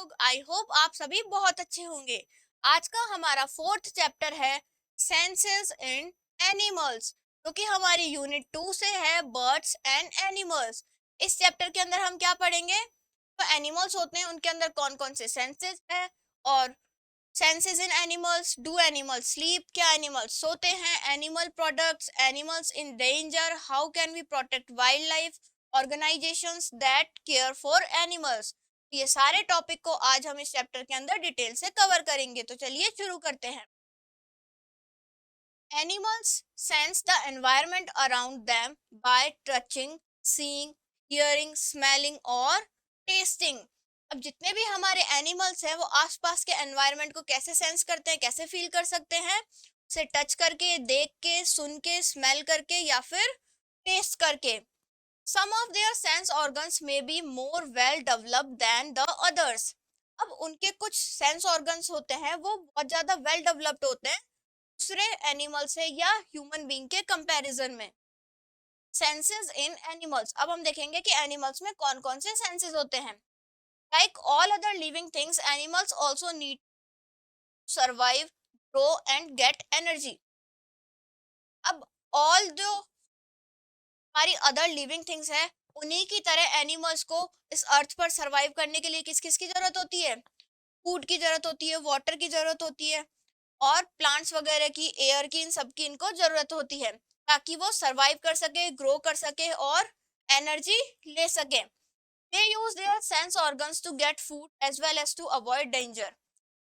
लोग, I hope आप सभी बहुत अच्छे होंगे। आज का हमारा फोर्थ चैप्टर है सेंसेस इन एनिमल्स, जो कि हमारी यूनिट 2 से है, बर्ड्स एंड एनिमल्स। इस चैप्टर के अंदर हम क्या पढ़ेंगे? तो एनिमल्स होते हैं, उनके अंदर कौन कौन से सेंसेस है, और senses in animals, do animals sleep, क्या एनिमल्स सोते हैं, animal products, animals in danger, how can we protect wildlife, organisations that care for animals. ये सारे टॉपिक को आज हम इस चैप्टर के अंदर डिटेल से कवर करेंगे, तो चलिए शुरू करते हैं। Animals sense the environment around them by touching, seeing, hearing, smelling और tasting। अब जितने भी हमारे एनिमल्स हैं वो आसपास के एनवायरनमेंट को कैसे सेंस करते हैं, कैसे फील कर सकते हैं? उसे टच करके, देख के, सुन के, स्मेल करके या फिर टेस्ट करके। Some of their sense organs में be more well developed than the others. अब उनके कुछ सेंस ऑर्गन्स होते हैं वो बहुत ज्यादा वेल डेवलप्ड होते हैं दूसरे एनिमल से या ह्यूमन बीइंग के कंपैरिजन में। सेंसेस इन एनिमल्स, अब हम देखेंगे कि एनिमल्स में कौन कौन से सेंसेस होते हैं। Like all other living things animals also need to survive, grow and get energy. अब ऑल जो हमारी अदर लिविंग थिंग्स है, उन्हीं की तरह एनिमल्स को इस अर्थ पर सर्वाइव करने के लिए किस किस की जरूरत होती है? फूड की जरूरत होती है, वाटर की जरूरत होती है, और प्लांट्स वगैरह की, एयर की, इन सब की इनको जरूरत होती है ताकि वो सरवाइव कर सके, ग्रो कर सके और एनर्जी ले सके। They use their sense organs to get food as well as to avoid danger.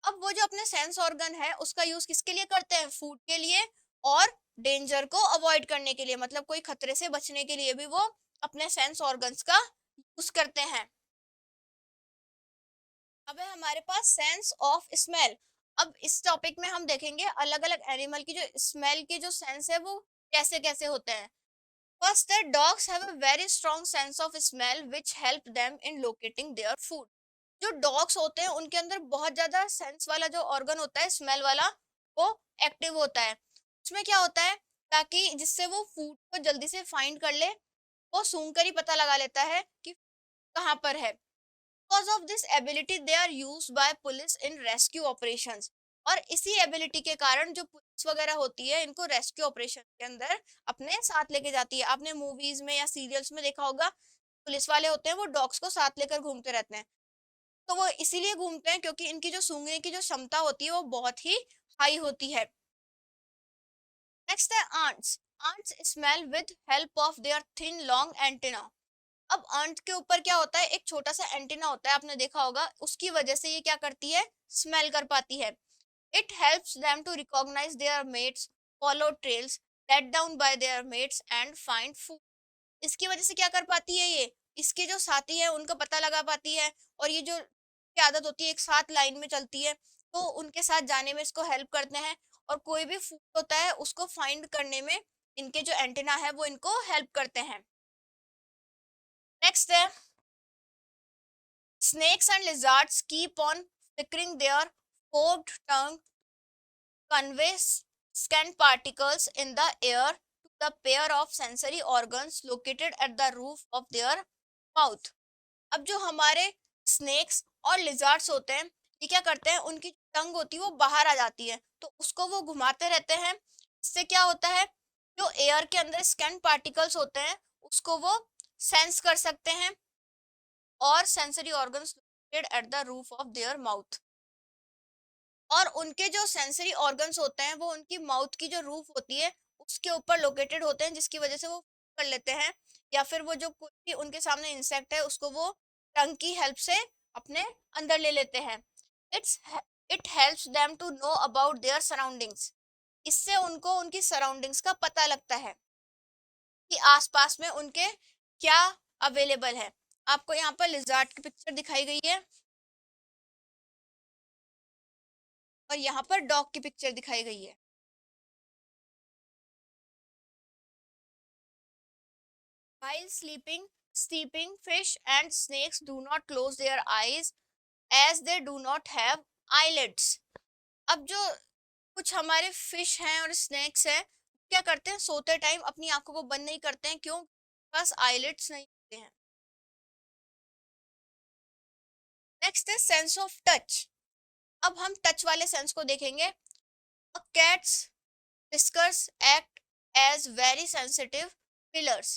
अब वो जो अपने सेंस ऑर्गन है उसका यूज किसके लिए करते हैं? फूड के लिए और डेंजर को अवॉइड करने के लिए, मतलब कोई खतरे से बचने के लिए भी वो अपने सेंस ऑर्गन्स का यूज करते हैं। अब है हमारे पास सेंस ऑफ स्मेल। अब इस टॉपिक में हम देखेंगे अलग अलग एनिमल की जो स्मेल के जो सेंस है वो कैसे कैसे होते हैं। फर्स्ट है, dogs have a very strong sense of smell which help them in locating their food. जो डॉग्स होते हैं उनके अंदर बहुत ज्यादा सेंस वाला जो ऑर्गन होता है, स्मेल वाला, वो एक्टिव होता है। उसमें क्या होता है, ताकि जिससे वो फूड को जल्दी से फाइंड कर ले, वो सूंघ कर ही पता लगा लेता है कि कहाँ पर है। Because of this ability they are used by police in rescue operations। और इसी एबिलिटी के कारण जो पुलिस वगैरह होती है इनको रेस्क्यू ऑपरेशन के अंदर अपने साथ लेके जाती है। आपने मूवीज में या सीरियल्स में देखा होगा, पुलिस वाले होते हैं वो डॉग्स को साथ लेकर घूमते रहते हैं। तो वो इसीलिए घूमते हैं क्योंकि इनकी जो सूंघने की जो क्षमता होती है वो बहुत ही हाई होती है। नेक्स्ट है ants. Ants smell with help of their thin long antenna. अब अंट के ऊपर क्या होता है, एक छोटा सा एंटीना होता है, आपने देखा होगा, उसकी वजह से ये क्या करती है, स्मेल कर पाती है। It helps them to recognise their mates, follow trails laid down by their mates and find food. इसकी वजह से क्या कर पाती है ये, इसके जो साथी है उनका पता लगा पाती है, और ये जो की आदत होती है एक साथ लाइन में चलती है, तो उनके साथ जाने में इसको हेल्प करते हैं, और कोई भी फूड होता है उसको फाइंड करने में इनके जो एंटीना है वो इनको हेल्प करते हैं। नेक्स्ट है, snakes and lizards keep on flickering their forked tongue, convey scant particles in the air to the pair of sensory organs located at the roof of their mouth। अब जो हमारे snacks और lizards होते हैं, ये क्या करते हैं, उनकी टंग होती है वो बाहर आ जाती है, तो उसको वो घुमाते रहते हैं। इससे क्या होता है, जो एयर के अंदर स्कैन पार्टिकल्स होते हैं उसको वो सेंस कर सकते हैं, और sensory organs located at the roof of their mouth. और उनके जो सेंसरी ऑर्गन्स होते हैं वो उनकी माउथ की जो रूफ होती है उसके ऊपर लोकेटेड होते हैं, जिसकी वजह से वो कर लेते हैं, या फिर वो जो कोई भी उनके सामने इंसेक्ट है उसको वो टंग की हेल्प से अपने अंदर ले लेते हैं। It's it helps them to know about their surroundings. इससे उनको उनकी सराउंडिंग्स का पता लगता है कि आसपास में उनके क्या अवेलेबल है। आपको यहाँ पर लिजार्ड की पिक्चर दिखाई गई है, और यहाँ पर डॉग की पिक्चर दिखाई गई है। While sleeping, fish and snakes do not close their eyes as they do not have eyelids। अब जो कुछ हमारे फिश हैं और स्नेक्स हैं, क्या करते हैं, सोते टाइम अपनी आंखों को बंद नहीं करते हैं, क्यों? बस आईलिड्स नहीं होते हैं। नेक्स्ट है सेंस ऑफ टच। अब हम टच वाले सेंस को देखेंगे। अ cats whiskers act as very sensitive feelers.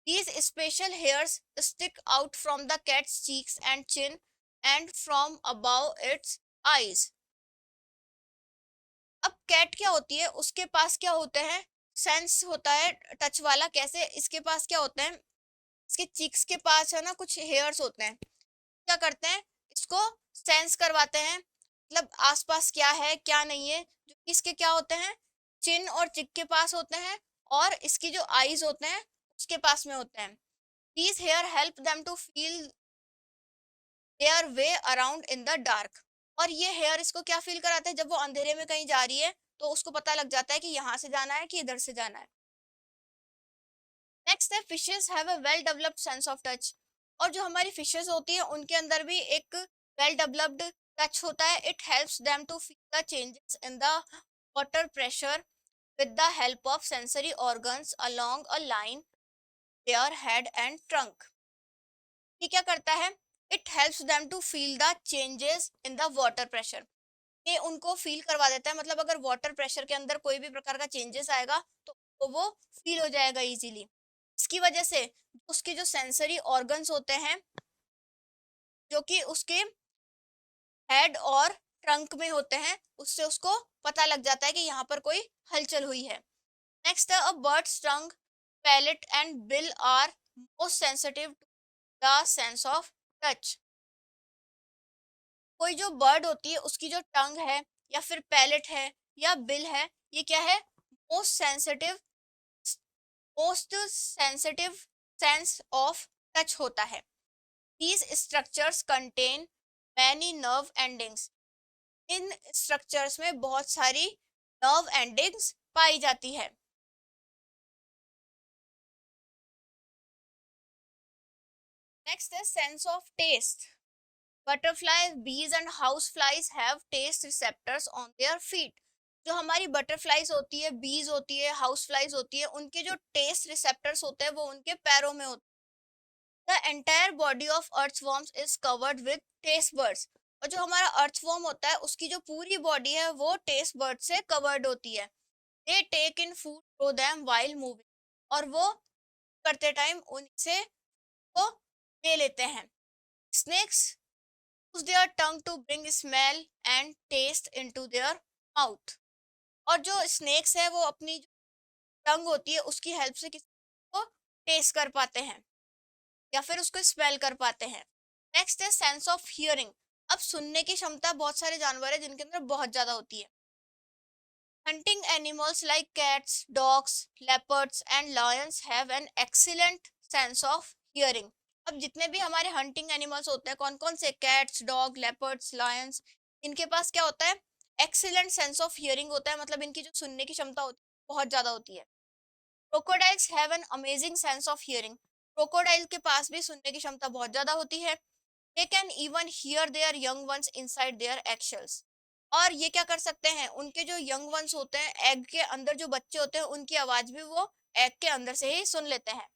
These special hairs stick out from the cat's cheeks and chin and from above its eyes. अब कैट क्या होती है, उसके पास क्या होते हैं, सेंस होता है टच वाला। कैसे, इसके पास क्या होता है, इसके चीक्स के पास है ना कुछ हेयर्स होते हैं। क्या करते हैं, इसको सेंस करवाते हैं, मतलब आसपास क्या है क्या नहीं है, जो कि इसके क्या होते हैं, चिन और चिक के पास होते हैं, और इसकी जो आईज होते हैं उसके पास में होते हैं। These hair help them to feel their way around in the dark. और ये हेयर इसको क्या फील कराते हैं, जब वो अंधेरे में कहीं जा रही है तो उसको पता लग जाता है कि यहाँ से जाना है कि इधर से जाना है। नेक्स्ट है fishes have a well developed sense of touch. और जो हमारी फिशेस होती है उनके अंदर भी एक वेल डेवलप्ड टच होता है। It helps them to feel the changes in the water pressure with the help of sensory organs along a line their head and trunk. ये क्या करता है, it helps them to feel the changes in the water pressure. ये उनको feel करवा देता है, मतलब अगर वाटर प्रेशर के अंदर कोई भी प्रकार का चेंजेस आएगा तो वो फील हो जाएगा इजीली। इसकी वजह से उसके जो सेंसरी ऑर्गन्स होते हैं, जो कि उसके हेड और ट्रंक में होते हैं, उससे उसको पता लग जाता है कि यहाँ पर कोई हलचल हुई है। नेक्स्ट है a bird's tongue, palate and bill are most sensitive to the sense of touch. कोई जो बर्ड होती है उसकी जो टंग है या फिर पैलेट है या बिल है, ये क्या है, most sensitive most sensitive sense of touch होता है। These structures contain many nerve endings. In structures में बहुत सारी नर्व एंडिंग्स पाई जाती है। नेक्स्ट है sense of taste. Butterflies, bees and house flies have taste receptors on their feet. जो हमारी बटरफ्लाइज होती है, बीज होती है, हाउस फ्लाइज होती है, उनके जो टेस्ट रिसेप्टर्स होते हैं वो उनके पैरों में होते हैं। The entire body of earthworms is covered with taste buds. और जो हमारा अर्थवर्म होता है उसकी जो पूरी बॉडी है वो टेस्ट बर्ड से कवर्ड होती है। They take in food through them while moving. और वो करते टाइम उनसे को ले लेते हैं। Snakes use their tongue to bring smell and taste into their mouth। और जो स्नेक्स है वो अपनी जो टंग होती है उसकी हेल्प से किसी को टेस्ट कर पाते हैं या फिर उसको स्मेल कर पाते हैं। नेक्स्ट है सेंस ऑफ हियरिंग। अब सुनने की क्षमता बहुत सारे जानवर है जिनके अंदर बहुत ज्यादा होती है। Hunting animals like cats, dogs, leopards and Lions have an excellent sense of hearing. अब जितने भी हमारे हंटिंग एनिमल्स होते हैं, कौन कौन से, कैट्स, डॉग, लेपर्ड्स, लायंस, इनके पास क्या होता है, एक्सीलेंट सेंस ऑफ हियरिंग होता है। मतलब इनकी जो सुनने की क्षमता होती है बहुत ज्यादा होती है। Crocodiles have an amazing sense of hearing. Crocodile के पास भी सुनने की क्षमता बहुत ज्यादा होती है। They can even hear their young ones inside their eggshells. और ये क्या कर सकते हैं, उनके जो यंग वंस होते हैं, एग के अंदर जो बच्चे होते हैं, उनकी आवाज भी वो एग के अंदर से ही सुन लेते हैं।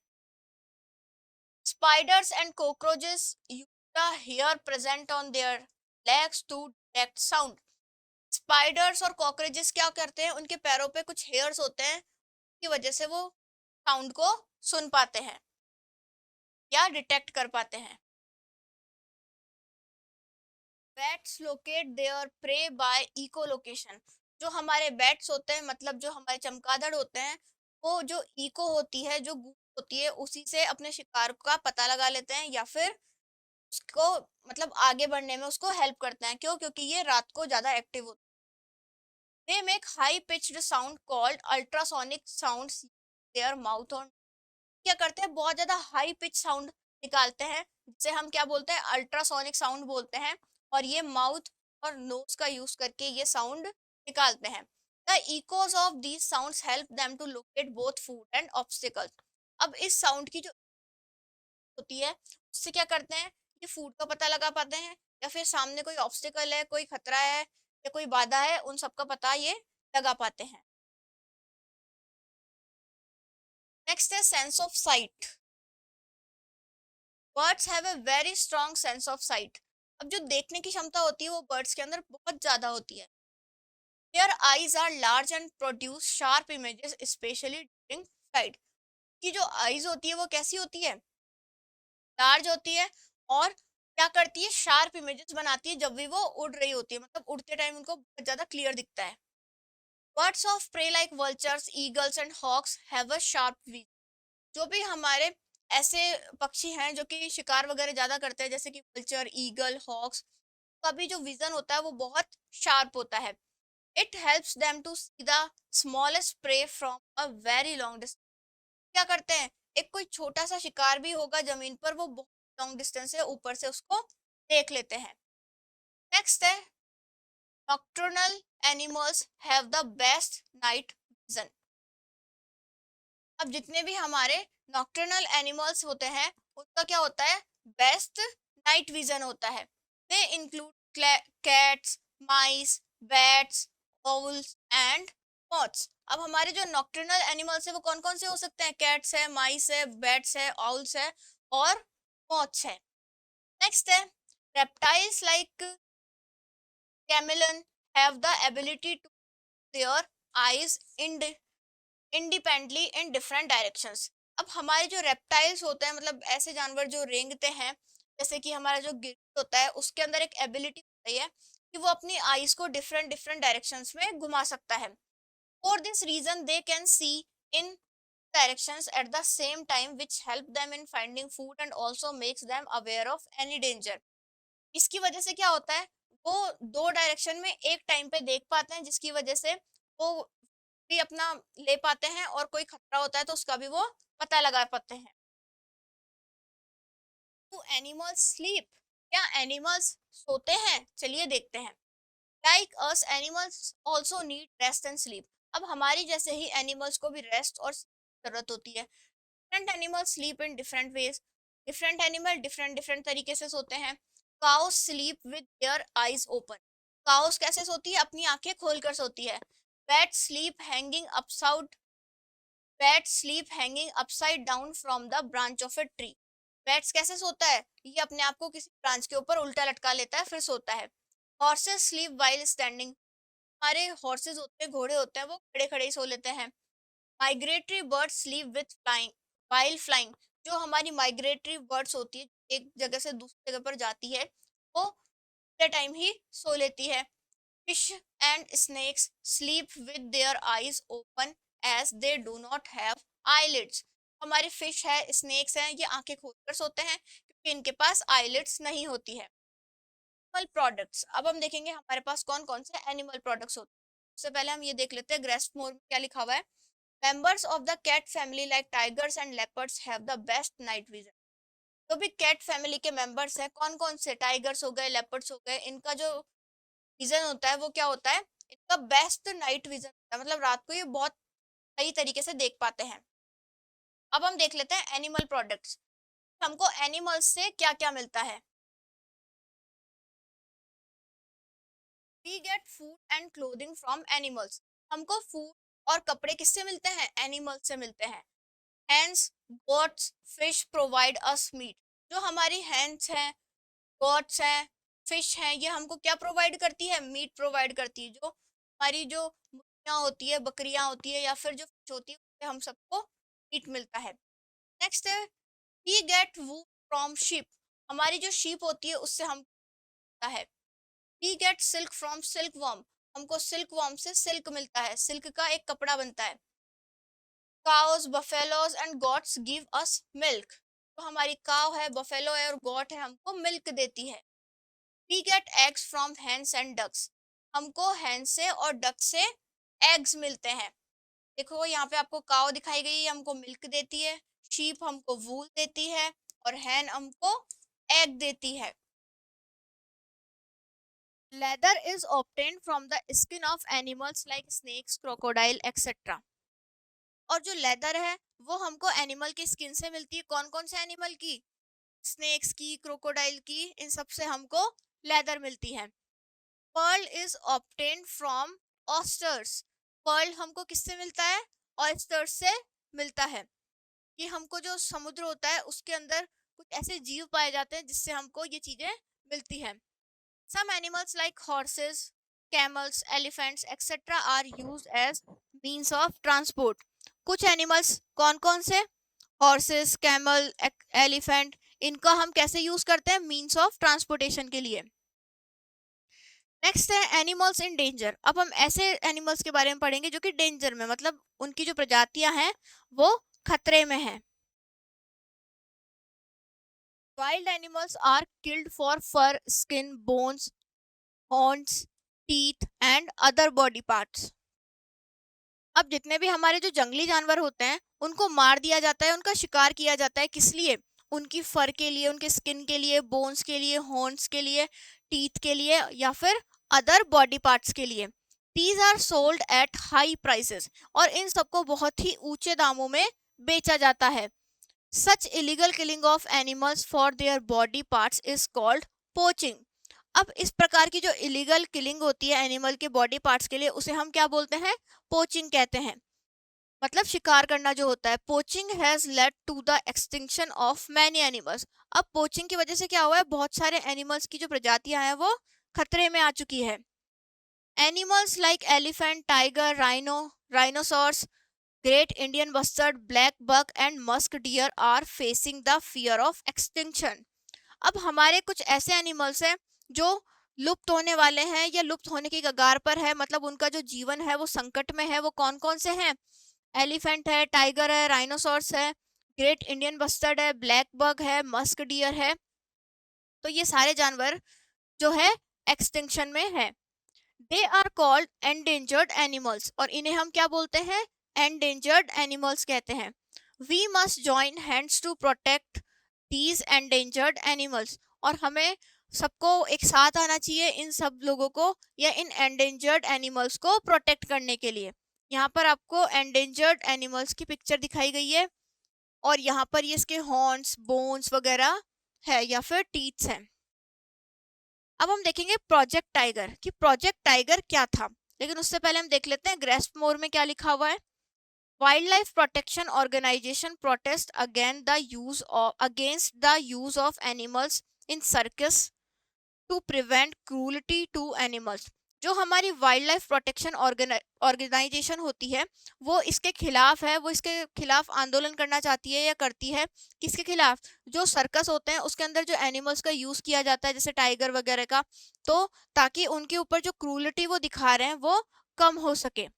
Spiders and cockroaches use the hair present on their legs to detect sound. Spiders और कॉकरोचेस क्या करते हैं, उनके पैरों पे कुछ हेयर्स होते हैं की वजह से वो साउंड को सुन पाते हैं या डिटेक्ट कर पाते हैं। Bats locate their prey by echolocation. जो हमारे बैट्स होते हैं, मतलब जो हमारे चमगादड़ होते हैं, वो जो इको होती है, जो गूंज होती है, उसी से अपने शिकार का पता लगा लेते हैं या फिर उसको मतलब आगे बढ़ने में उसको हेल्प करते हैं। क्यों, क्योंकि ये रात को ज्यादा एक्टिव होते हैं। They make high pitched sound called ultrasonic sounds their mouth on. क्या करते हैं, बहुत ज्यादा हाई पिच साउंड निकालते हैं, जिसे हम क्या बोलते हैं, अल्ट्रासोनिक साउंड बोलते हैं। और ये माउथ और नोज का यूज करके ये साउंड निकालते हैं। The echoes of these sounds help them to locate both food and obstacles. अब इस साउंड की जो होती है उससे क्या करते हैं, ये फूड का पता लगा पाते हैं या फिर सामने कोई ऑब्स्टिकल है, कोई खतरा है या कोई बाधा है, उन सबका पता ये लगा पाते हैं। नेक्स्ट है sense of site. Birds have a very strong sense of site. अब जो देखने की क्षमता होती है वो बर्ड्स के अंदर बहुत ज्यादा होती है। Their eyes are large and produce sharp images specially during flight. की जो आईज होती है वो कैसी होती है, लार्ज होती है, और क्या करती है, शार्प इमेजेस बनाती है जब भी वो उड़ रही होती है, मतलब उड़ते टाइम उनको बहुत ज्यादा क्लियर दिखता है। Birds of prey like vultures, eagles and hawks have a sharp vision. जो भी हमारे ऐसे पक्षी हैं जो कि शिकार वगैरह ज्यादा करते हैं, जैसे कि वल्चर, ईगल, हॉक्स, का भी जो विजन होता है वो बहुत शार्प होता है। It helps them to see the smallest prey from a very long distance. क्या करते हैं, एक कोई छोटा सा शिकार भी होगा जमीन पर, वो बहुत लॉन्ग डिस्टेंस से ऊपर से उसको देख लेते हैं। नेक्स्ट है, nocturnal animals have the best night vision. अब जितने भी हमारे नॉक्टर्नल एनिमल्स होते हैं उनका क्या होता है, बेस्ट नाइट विजन होता है। They include cats, mice, bats, vowels and moths. अब हमारे जो नॉक्टर्नल एनिमल्स है वो कौन कौन से हो सकते हैं, कैट्स है, माइस है, बैट्स है, आउल्स है और मॉथ्स है। नेक्स्ट है, reptiles like chameleon have the ability to their eyes independently in different directions. अब हमारे जो रेप्टाइल्स होते हैं, मतलब ऐसे जानवर जो रेंगते हैं, जैसे कि हमारा जो गिरगिट होता है, उसके अंदर एक एबिलिटी होती है कि वो अपनी आईज को डिफरेंट डिफरेंट डायरेक्शंस में घुमा सकता है। For this reason they can see in directions at the same time, which help them in finding food and also makes them aware of any danger। इसकी वजह से क्या होता है, वो दो डायरेक्शन में एक टाइम पे देख पाते हैं, जिसकी वजह से वो भी अपना ले पाते हैं, और कोई खतरा होता है तो उसका भी वो पता लगा पाते हैं। तो एनिमल्स स्लीप, क्या एनिमल्स सोते हैं, चलिए देखते हैं। Like us animals also need rest and sleep. अब हमारी जैसे ही एनिमल्स को भी रेस्ट और जरूरत होती है। Different animals sleep in different ways. Different animal different different तरीके से सोते हैं। Cows sleep with their eyes open. Cows कैसे सोती है, अपनी आंखें खोलकर सोती है। Bat sleep hanging upside bat sleep hanging upside down from the branch of a tree. Bats कैसे सोता है, ये अपने आप को किसी ब्रांच के ऊपर उल्टा लटका लेता है फिर सोता है। Horses sleep while standing. हमारे हॉर्सेस होते हैं, घोड़े होते हैं, वो खड़े खड़े ही सो लेते हैं। Migratory birds sleep with flying while flying. जो हमारी माइग्रेटरी बर्ड्स होती है, एक जगह से दूसरी जगह पर जाती है, वो टाइम ही सो लेती है। Fish and snakes sleep with their eyes open as they do not have eyelids। हमारे फिश है, स्नेक्स हैं, ये आंखें खोलकर सोते हैं क्योंकि इनके पास आईलिड्स नहीं होती है। एनिमल प्रोडक्ट्स, अब हम देखेंगे हमारे पास कौन कौन से एनिमल प्रोडक्ट्स होते हैं। सबसे पहले हम ये देख लेते हैं ग्रेस्ट मोर में क्या लिखा हुआ है। Members of the cat family like tigers and leopards have the best night vision. तो भी कैट फैमिली के मेंबर्स हैं, कौन कौन से, टाइगर्स हो गए, लेपर्ड्स हो गए, इनका जो विजन होता है वो क्या होता है, इनका बेस्ट नाइट विजन होता है, मतलब रात को ये बहुत सही तरीके से देख पाते हैं। अब हम देख लेते हैं एनिमल प्रोडक्ट्स। हमको एनिमल्स से क्या क्या मिलता है। We get food and clothing from animals. हमको फूड और कपड़े किससे मिलते हैं, एनिमल्स से मिलते हैं। Hens, goats, fish provide us meat. जो हमारी हैंस हैं, गोट्स हैं, फिश हैं, ये हमको क्या प्रोवाइड करती है, मीट प्रोवाइड करती है। जो हमारी जो मुर्गियाँ होती है, बकरियां होती है, या फिर जो फिश होती है, उससे हम सबको मीट मिलता है। नेक्स्ट है, we get wool from sheep. हमारी जो शीप होती है उससे हम मिलता है। We get silk from silkworm. हमको सिल्क वर्म से सिल्क मिलता है, सिल्क का एक कपड़ा बनता है। Cows, buffaloes and goats give us milk. तो हमारी काव है, बफेलो है और गॉट है, हमको मिल्क देती है। We get eggs from hens and ducks. हमको हेन से और डक से एग्स मिलते हैं। देखो यहाँ पे आपको काव दिखाई गई है, हमको मिल्क देती है। शीप हमको वूल देती है और हैन हमको एग देती है। Leather is obtained from the skin of animals like snakes, crocodile etcetera. और जो लेदर है वो हमको एनिमल की स्किन से मिलती है, कौन कौन से एनिमल की, स्नेक्स की, क्रोकोडाइल की, इन सब से हमको लेदर मिलती है। Pearl is obtained from oysters. Pearl हमको किससे मिलता है, ऑयस्टर्स से मिलता है। कि हमको जो समुद्र होता है उसके अंदर कुछ ऐसे जीव पाए जाते हैं जिससे हमको ये चीजें मिलती है। Some animals like horses, camels, elephants etcetera are used as means of transport. कुछ एनिमल्स कौन कौन से, हॉर्सेस, कैमल, एलिफेंट, इनका हम कैसे यूज करते हैं, मीन्स ऑफ ट्रांसपोर्टेशन के लिए। नेक्स्ट है एनिमल्स इन डेंजर। अब हम ऐसे एनिमल्स के बारे में पढ़ेंगे जो कि डेंजर में, मतलब उनकी जो प्रजातियां हैं वो खतरे में है। Wild animals are killed for fur, skin, bones, horns, teeth and other body parts. अब जितने भी हमारे जो जंगली जानवर होते हैं उनको मार दिया जाता है, उनका शिकार किया जाता है, किस लिए, उनकी फर के लिए, उनके स्किन के लिए, बोन्स के लिए, हॉर्न्स के लिए, टीथ के लिए या फिर अदर बॉडी पार्ट्स के लिए। These are sold at high prices, और इन सबको बहुत ही ऊंचे दामों में बेचा जाता है। Such illegal killing of animals for their body parts is called poaching. अब इस प्रकार की जो इलीगल किलिंग होती है एनिमल के बॉडी पार्ट्स के लिए, उसे हम क्या बोलते हैं, पोचिंग कहते हैं, मतलब शिकार करना जो होता है। Poaching has led to the extinction of many animals. अब पोचिंग की वजह से क्या हुआ है, बहुत सारे एनिमल्स की जो प्रजातियां हैं वो खतरे में आ चुकी है। Animals like elephant, tiger, rhinoceros, great Indian bustard, black buck and musk deer are facing the fear of extinction. अब हमारे कुछ ऐसे एनिमल्स हैं जो लुप्त होने वाले हैं या लुप्त होने की कगार पर है, मतलब उनका जो जीवन है वो संकट में है। वो कौन कौन से हैं, एलिफेंट है, टाइगर है, राइनोसॉर्स है, ग्रेट इंडियन बस्टर्ड है, ब्लैक बग है, मस्क डियर है। तो ये सारे जानवर जो है एक्सटिंक्शन में है। They are called endangered animals, और इन्हें हम क्या बोलते हैं, एंडेंजर्ड एनिमल्स कहते हैं। We must join hands to protect these endangered animals, और हमें सबको एक साथ आना चाहिए इन सब लोगों को या इन एंडेंजर्ड एनिमल्स को प्रोटेक्ट करने के लिए। यहाँ पर आपको एंडेंजर्ड एनिमल्स की पिक्चर दिखाई गई है और यहाँ पर ये इसके हॉर्न्स, बोन्स वगैरह है या फिर टीथ्स हैं। अब हम देखेंगे प्रोजेक्ट टाइगर कि प्रोजेक्ट टाइगर क्या था, लेकिन उससे पहले हम देख लेते हैं ग्रेस्प मोर में क्या लिखा हुआ है। Wildlife protection organisation protest against the use of animals in circus to prevent cruelty to animals. जो हमारी वाइल्ड लाइफ प्रोटेक्शन ऑर्गेनाइजेशन होती है वो इसके खिलाफ है, वो इसके खिलाफ आंदोलन करना चाहती है या करती है। किसके खिलाफ, जो सर्कस होते हैं उसके अंदर जो एनिमल्स का यूज किया जाता है जैसे टाइगर वगैरह का, तो ताकि उनके ऊपर जो क्रूलिटी वो दिखा रहे हैं वो कम हो सके।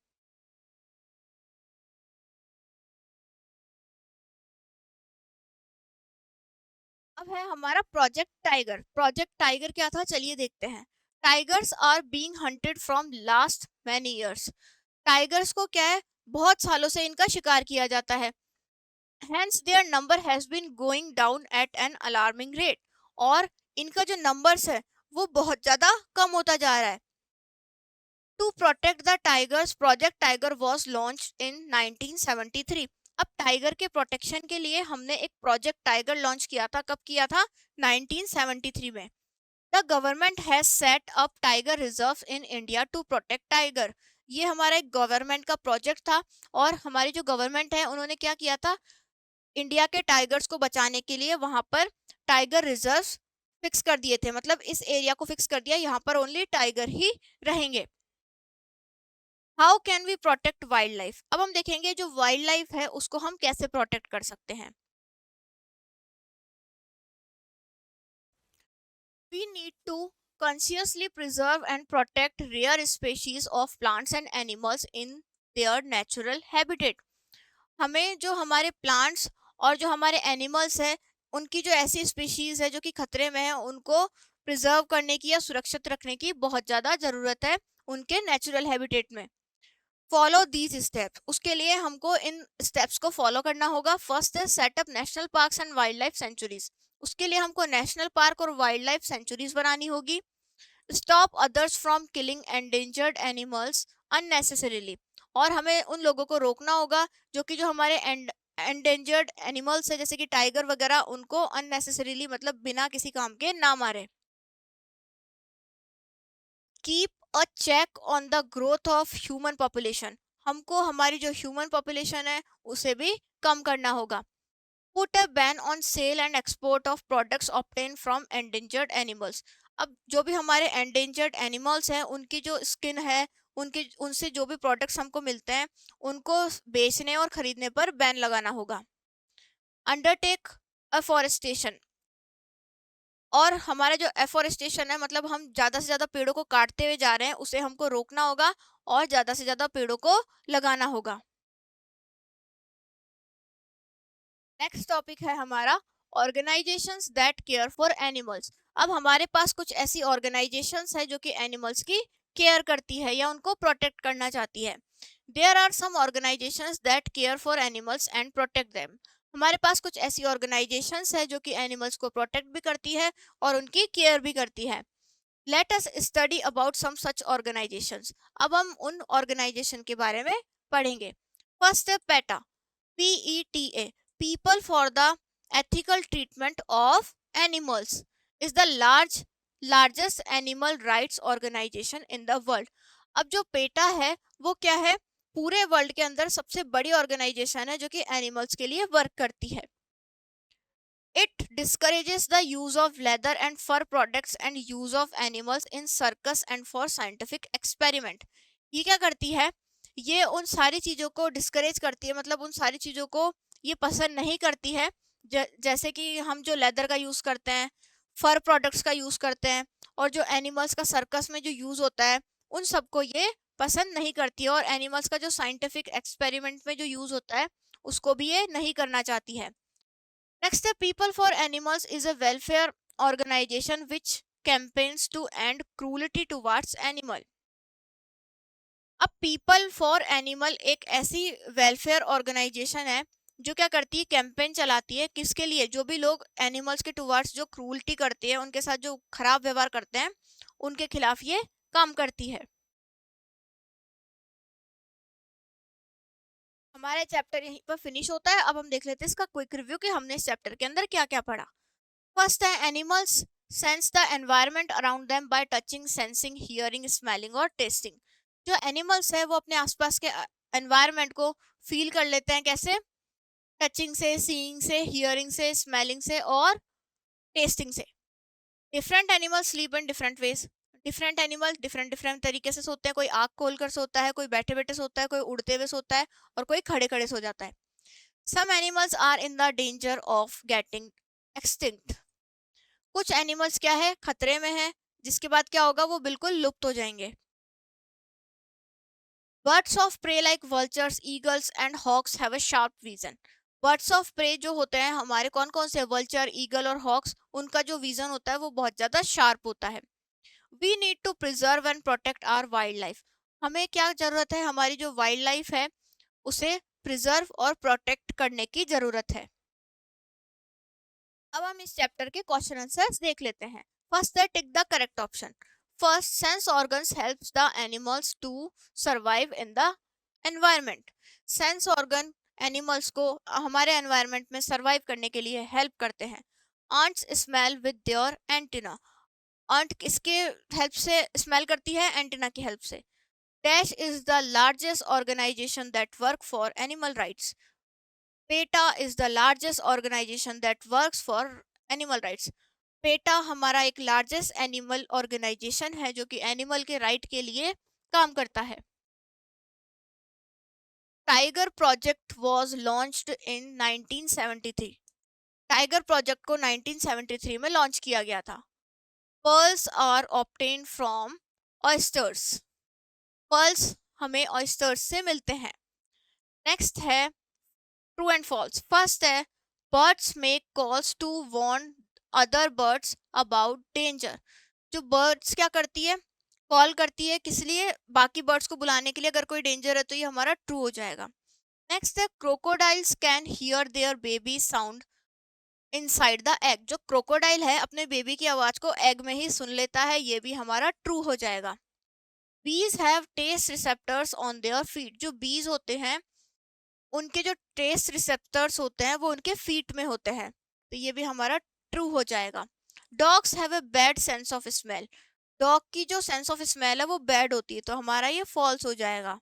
अब है हमारा प्रोजेक्ट टाइगर। प्रोजेक्ट टाइगर क्या था, चलिए देखते हैं। Tigers are being hunted from last many years. Tigers को क्या है, बहुत सालों से इनका शिकार किया जाता है। Hence their number has been going down at an alarming rate, और इनका जो नंबर्स है वो बहुत ज्यादा कम होता जा रहा है। To protect the tigers Project Tiger was launch in 1973। अब टाइगर के प्रोटेक्शन के लिए हमने एक प्रोजेक्ट टाइगर लॉन्च किया था। कब किया था, 1973 में। The government has set up tiger reserve in India to protect tiger. ये हमारा एक गवर्नमेंट का प्रोजेक्ट था और हमारी जो गवर्नमेंट है उन्होंने क्या किया था, इंडिया के टाइगर्स को बचाने के लिए वहां पर टाइगर रिजर्व फिक्स कर दिए थे, मतलब इस एरिया को फिक्स कर दिया, यहाँ पर ओनली टाइगर ही रहेंगे। How can we protect wildlife. अब हम देखेंगे जो वाइल्ड लाइफ है उसको हम कैसे प्रोटेक्ट कर सकते हैं। We need to consciously preserve and protect rare species of plants and animals in their natural habitat। हमें जो हमारे प्लांट्स और जो हमारे एनिमल्स हैं उनकी जो ऐसी स्पीशीज है जो कि खतरे में है उनको प्रिजर्व करने की या सुरक्षित रखने की बहुत ज़्यादा ज़रूरत है उनके नेचुरल हैबिटेट में। फॉलो दीज स्टेप्स, उसके लिए हमको इन स्टेप्स को फॉलो करना होगा। फर्स्ट है setup national parks and wild life sanctuaries. उसके लिए हमको नेशनल पार्क और वाइल्ड लाइफ सेंचुरीज बनानी होगी। Stop others from killing endangered animals unnecessarily, और हमें उन लोगों को रोकना होगा जो कि जो हमारे एंडेंजर्ड एनिमल्स है जैसे कि टाइगर वगैरह उनको अननेसेसरीली मतलब बिना किसी काम के ना मारे। Keep a check on the growth of human population, हमको हमारी जो ह्यूमन पॉपुलेशन है उसे भी कम करना होगा। Put a ban on sale and export of products obtain from endangered animals. अब जो भी हमारे एंडेंजर्ड एनिमल्स हैं उनकी जो स्किन है, उनके उनसे जो भी प्रोडक्ट्स हमको मिलते हैं उनको बेचने और खरीदने पर बैन लगाना होगा। अंडरटेक अफॉरेस्टेशन, और हमारा जो एफॉरेस्टेशन है मतलब हम ज्यादा से ज्यादा पेड़ों को काटते हुए जा रहे हैं उसे हमको रोकना होगा और ज्यादा से ज्यादा पेड़ों को लगाना होगा। नेक्स्ट टॉपिक है हमारा organisations that care for animals. अब हमारे पास कुछ ऐसी ऑर्गेनाइजेशंस है जो कि एनिमल्स की केयर करती है या उनको प्रोटेक्ट करना चाहती है। There are some organisations that care for animals and protect them. हमारे पास कुछ ऐसी ऑर्गेनाइजेशंस है जो कि एनिमल्स को प्रोटेक्ट भी करती है और उनकी केयर भी करती है। Let us study about some such organisations. अब हम उन ऑर्गेनाइजेशन के बारे में पढ़ेंगे। फर्स्ट है PETA, PETA, People for the Ethical Treatment of Animals, is the largest animal rights organization in the world। अब जो पेटा है वो क्या है, पूरे वर्ल्ड के अंदर सबसे बड़ी ऑर्गेनाइजेशन है जो कि एनिमल्स के लिए वर्क करती है। It discourages the use of leather and fur products and use of animals in circus and for scientific experiment। ये क्या करती है, ये उन सारी चीजों को डिस्करेज करती है, मतलब उन सारी चीजों को ये पसंद नहीं करती है। जैसे कि हम जो लेदर का यूज करते हैं, फर प्रोडक्ट्स का यूज करते हैं और जो एनिमल्स का सर्कस में जो यूज होता है उन सबको ये पसंद नहीं करती है, और एनिमल्स का जो साइंटिफिक एक्सपेरिमेंट में जो यूज होता है उसको भी ये नहीं करना चाहती है। Next, the People for Animals is a welfare organization which campaigns to end cruelty towards animal। अब पीपल फॉर एनिमल एक ऐसी वेलफेयर ऑर्गेनाइजेशन है जो क्या करती है, कैंपेन चलाती है किसके लिए, जो भी लोग एनिमल्स के टुवर्ड्स जो क्रूल्टी करते हैं, उनके साथ जो खराब व्यवहार करते हैं उनके खिलाफ ये काम करती है। हमारा चैप्टर यहीं पर फिनिश होता है। अब हम देख लेते हैं इसका क्विक रिव्यू कि हमने इस चैप्टर के अंदर क्या क्या पढ़ा। फर्स्ट है animals sense the environment around them by touching, sensing, hearing, smelling और टेस्टिंग। जो एनिमल्स है वो अपने आसपास के एनवायरनमेंट को फील कर लेते हैं, कैसे, टचिंग से, सीइंग से, हियरिंग से, स्मेलिंग से और टेस्टिंग से। Different animals sleep in different ways. Different animal different different तरीके से सोते हैं, कोई आँख खोल कर सोता है, कोई बैठे बैठे सोता है, कोई उड़ते हुए सोता है और कोई खड़े खड़े सो जाता है। Some animals are in the danger of getting extinct. कुछ एनिमल्स क्या है, खतरे में है, जिसके बाद क्या होगा, वो बिल्कुल लुप्त हो जाएंगे। Birds of prey like vultures, eagles and hawks have a sharp vision. Birds of prey जो होते हैं हमारे कौन कौन से, वल्चर, ईगल और हॉक्स, उनका जो विजन होता है वो बहुत ज्यादा शार्प होता है। We need to preserve and protect our wildlife. हमें क्या जरूरत है, हमारी जो वाइल्ड लाइफ है उसे प्रिजर्व और प्रोटेक्ट करने की जरूरत है। अब हम इस चैप्टर के क्वेश्चन आंसर्स देख लेते हैं। फर्स्ट है tick the correct option. First, sense organs helps the animals to survive in the environment. Sense organ animals को हमारे एनवायरनमेंट में सर्वाइव करने के लिए हेल्प करते हैं। Ants smell with their antenna. Ant किसके हेल्प से स्मेल करती है, एंटीना की हेल्प से। Dash is the largest organization that work for animal rights. PETA is the largest organization that works for animal rights. PETA हमारा एक largest animal organisation है जो कि एनिमल के राइट के लिए काम करता है। Tiger project was launched in 1973। Tiger project को 1973 में लॉन्च किया गया था। Pearls are obtained from oysters. Pearls हमें ऑयस्टर्स से मिलते हैं। नेक्स्ट है ट्रू एंड फॉल्स। फर्स्ट है birds make calls to warn other birds about danger. जो बर्ड्स क्या करती है, कॉल करती है किस लिए, बाकी बर्ड्स को बुलाने के लिए, अगर कोई डेंजर है तो ये हमारा ट्रू हो जाएगा। नेक्स्ट है crocodiles can hear their baby sound inside the egg. जो क्रोकोडाइल है अपने बेबी की आवाज को एग में ही सुन लेता है, ये भी हमारा ट्रू हो जाएगा। Bees have taste receptors on their feet. जो बीज होते हैं उनके जो टेस्ट रिसेप्टर्स होते हैं वो उनके फीट में होते हैं, तो ये भी हमारा ट्रू हो जाएगा। Dogs have a bad sense of smell. Dog की जो सेंस ऑफ स्मेल है वो बैड होती है, तो हमारा ये फॉल्स हो जाएगा।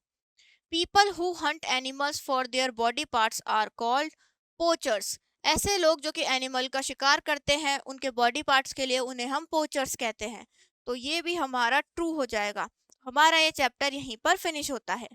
People who hunt animals for their body parts are called poachers. ऐसे लोग जो कि एनिमल का शिकार करते हैं उनके बॉडी पार्ट्स के लिए, उन्हें हम पोचर्स कहते हैं। तो ये भी हमारा ट्रू हो जाएगा। हमारा ये चैप्टर यहीं पर फिनिश होता है।